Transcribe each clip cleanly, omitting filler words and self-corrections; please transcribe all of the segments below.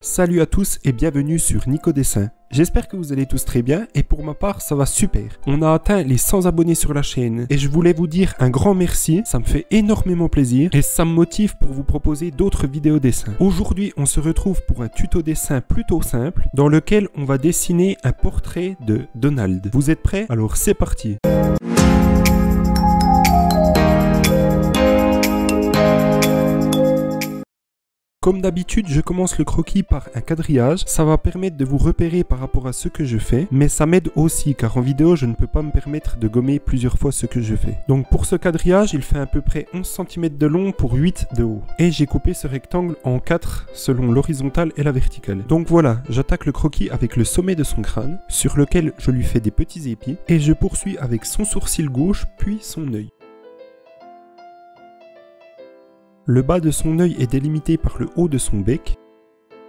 Salut à tous et bienvenue sur Nico Dessin. J'espère que vous allez tous très bien et pour ma part ça va super. On a atteint les 100 abonnés sur la chaîne et je voulais vous dire un grand merci, ça me fait énormément plaisir et ça me motive pour vous proposer d'autres vidéos dessins. Aujourd'hui on se retrouve pour un tuto dessin plutôt simple dans lequel on va dessiner un portrait de Donald. Vous êtes prêts? Alors c'est parti. Comme d'habitude, je commence le croquis par un quadrillage. Ça va permettre de vous repérer par rapport à ce que je fais, mais ça m'aide aussi car en vidéo, je ne peux pas me permettre de gommer plusieurs fois ce que je fais. Donc pour ce quadrillage, il fait à peu près 11 cm de long pour 8 de haut. Et j'ai coupé ce rectangle en 4 selon l'horizontale et la verticale. Donc voilà, j'attaque le croquis avec le sommet de son crâne, sur lequel je lui fais des petits épis, et je poursuis avec son sourcil gauche, puis son œil. Le bas de son œil est délimité par le haut de son bec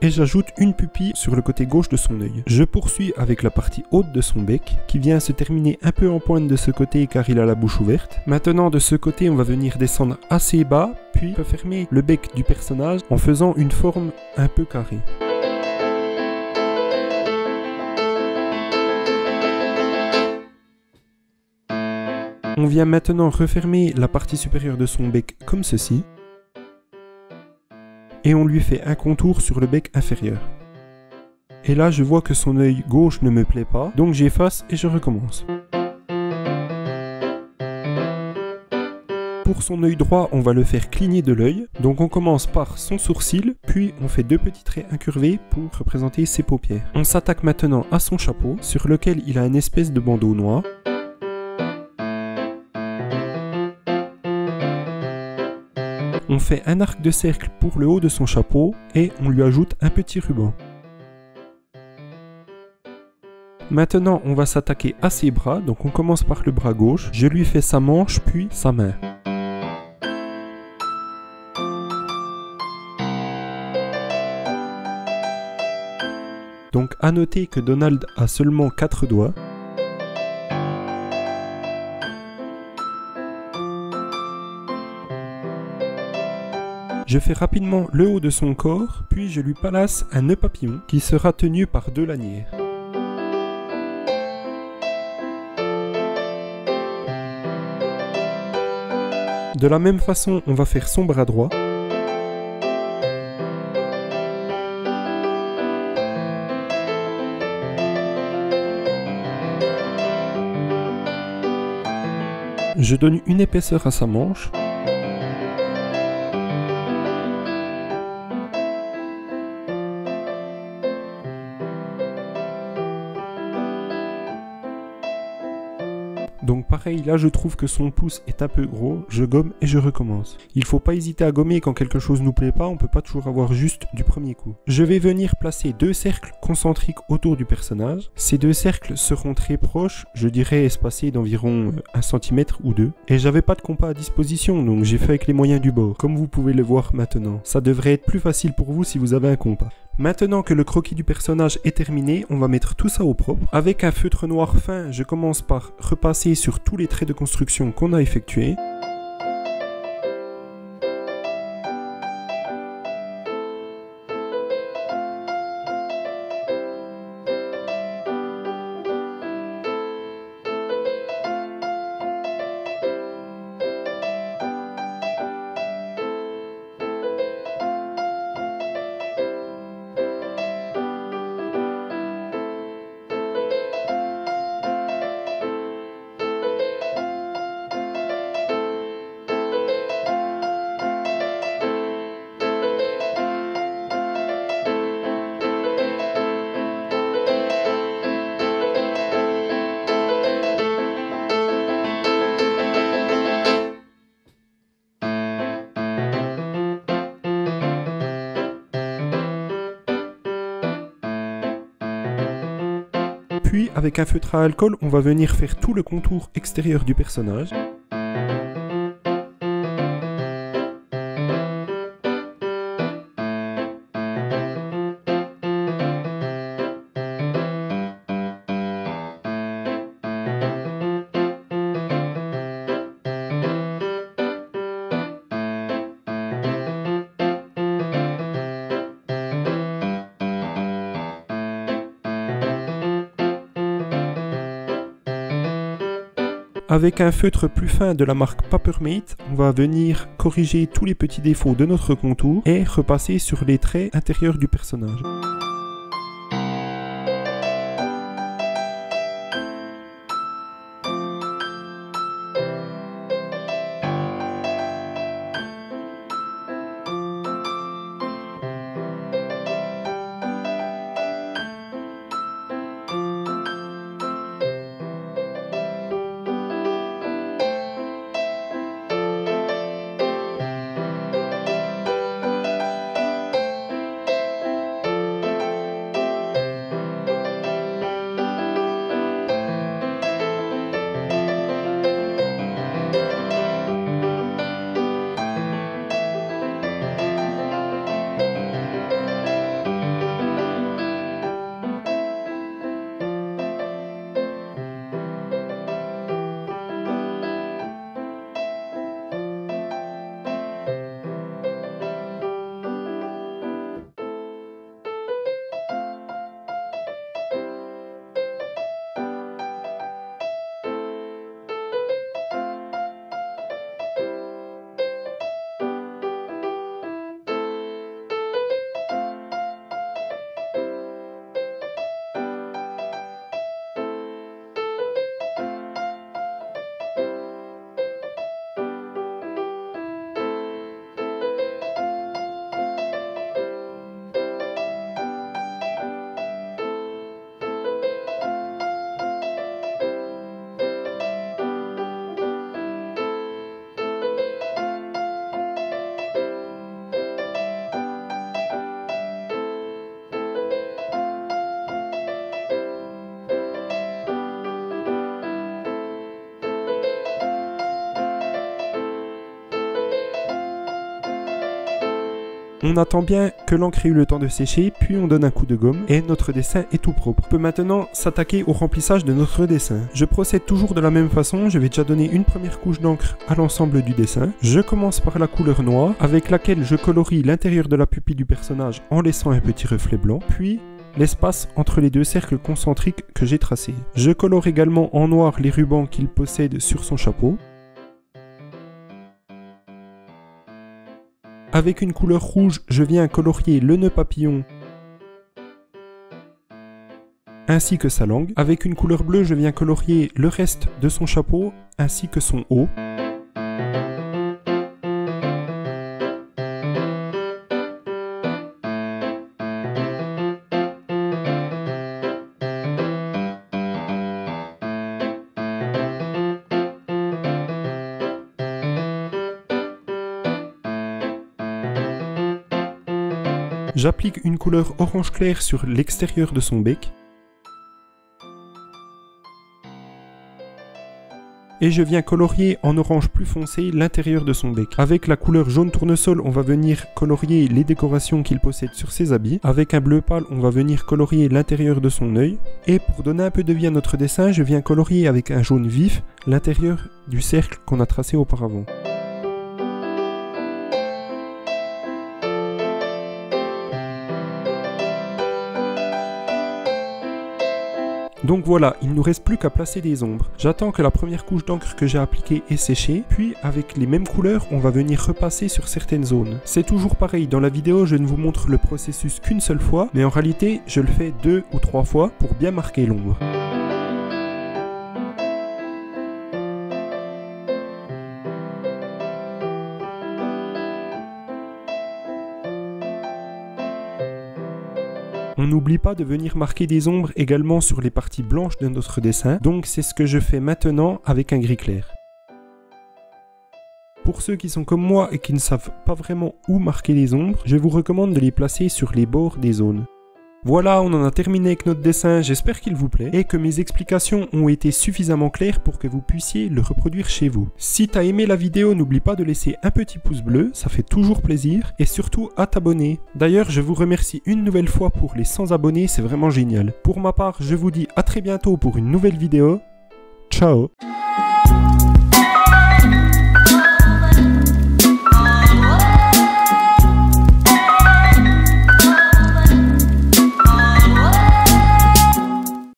et j'ajoute une pupille sur le côté gauche de son œil. Je poursuis avec la partie haute de son bec qui vient se terminer un peu en pointe de ce côté car il a la bouche ouverte. Maintenant de ce côté on va venir descendre assez bas puis refermer le bec du personnage en faisant une forme un peu carrée. On vient maintenant refermer la partie supérieure de son bec comme ceci. Et on lui fait un contour sur le bec inférieur. Et là je vois que son œil gauche ne me plaît pas, donc j'efface et je recommence. Pour son œil droit, on va le faire cligner de l'œil, donc on commence par son sourcil, puis on fait deux petits traits incurvés pour représenter ses paupières. On s'attaque maintenant à son chapeau, sur lequel il a une espèce de bandeau noir. On fait un arc de cercle pour le haut de son chapeau et on lui ajoute un petit ruban. Maintenant, on va s'attaquer à ses bras, donc on commence par le bras gauche. Je lui fais sa manche puis sa main. Donc à noter que Donald a seulement 4 doigts. Je fais rapidement le haut de son corps, puis je lui place un nœud papillon qui sera tenu par 2 lanières. De la même façon, on va faire son bras droit. Je donne une épaisseur à sa manche. Donc pareil, là je trouve que son pouce est un peu gros, je gomme et je recommence. Il faut pas hésiter à gommer quand quelque chose nous plaît pas, on peut pas toujours avoir juste du premier coup. Je vais venir placer 2 cercles concentriques autour du personnage. Ces 2 cercles seront très proches, je dirais espacés d'environ 1 cm ou 2. Et j'avais pas de compas à disposition, donc j'ai fait avec les moyens du bord, comme vous pouvez le voir maintenant. Ça devrait être plus facile pour vous si vous avez un compas. Maintenant que le croquis du personnage est terminé, on va mettre tout ça au propre. Avec un feutre noir fin, je commence par repasser sur tous les traits de construction qu'on a effectués. Puis avec un feutre à alcool, on va venir faire tout le contour extérieur du personnage. Avec un feutre plus fin de la marque Papermate, on va venir corriger tous les petits défauts de notre contour et repasser sur les traits intérieurs du personnage. On attend bien que l'encre ait eu le temps de sécher, puis on donne un coup de gomme et notre dessin est tout propre. On peut maintenant s'attaquer au remplissage de notre dessin. Je procède toujours de la même façon, je vais déjà donner une première couche d'encre à l'ensemble du dessin. Je commence par la couleur noire, avec laquelle je colorie l'intérieur de la pupille du personnage en laissant un petit reflet blanc, puis l'espace entre les deux cercles concentriques que j'ai tracés. Je colore également en noir les rubans qu'il possède sur son chapeau. Avec une couleur rouge, je viens colorier le nœud papillon ainsi que sa langue. Avec une couleur bleue, je viens colorier le reste de son chapeau ainsi que son haut. J'applique une couleur orange clair sur l'extérieur de son bec. Et je viens colorier en orange plus foncé l'intérieur de son bec. Avec la couleur jaune tournesol, on va venir colorier les décorations qu'il possède sur ses habits. Avec un bleu pâle, on va venir colorier l'intérieur de son œil. Et pour donner un peu de vie à notre dessin, je viens colorier avec un jaune vif l'intérieur du cercle qu'on a tracé auparavant. Donc voilà, il ne nous reste plus qu'à placer des ombres. J'attends que la première couche d'encre que j'ai appliquée ait séché, puis avec les mêmes couleurs, on va venir repasser sur certaines zones. C'est toujours pareil, dans la vidéo, je ne vous montre le processus qu'une seule fois, mais en réalité, je le fais 2 ou 3 fois pour bien marquer l'ombre. On n'oublie pas de venir marquer des ombres également sur les parties blanches de notre dessin, donc c'est ce que je fais maintenant avec un gris clair. Pour ceux qui sont comme moi et qui ne savent pas vraiment où marquer les ombres, je vous recommande de les placer sur les bords des zones. Voilà, on en a terminé avec notre dessin, j'espère qu'il vous plaît et que mes explications ont été suffisamment claires pour que vous puissiez le reproduire chez vous. Si t'as aimé la vidéo, n'oublie pas de laisser un petit pouce bleu, ça fait toujours plaisir, et surtout à t'abonner. D'ailleurs, je vous remercie une nouvelle fois pour les 100 abonnés, c'est vraiment génial. Pour ma part, je vous dis à très bientôt pour une nouvelle vidéo. Ciao!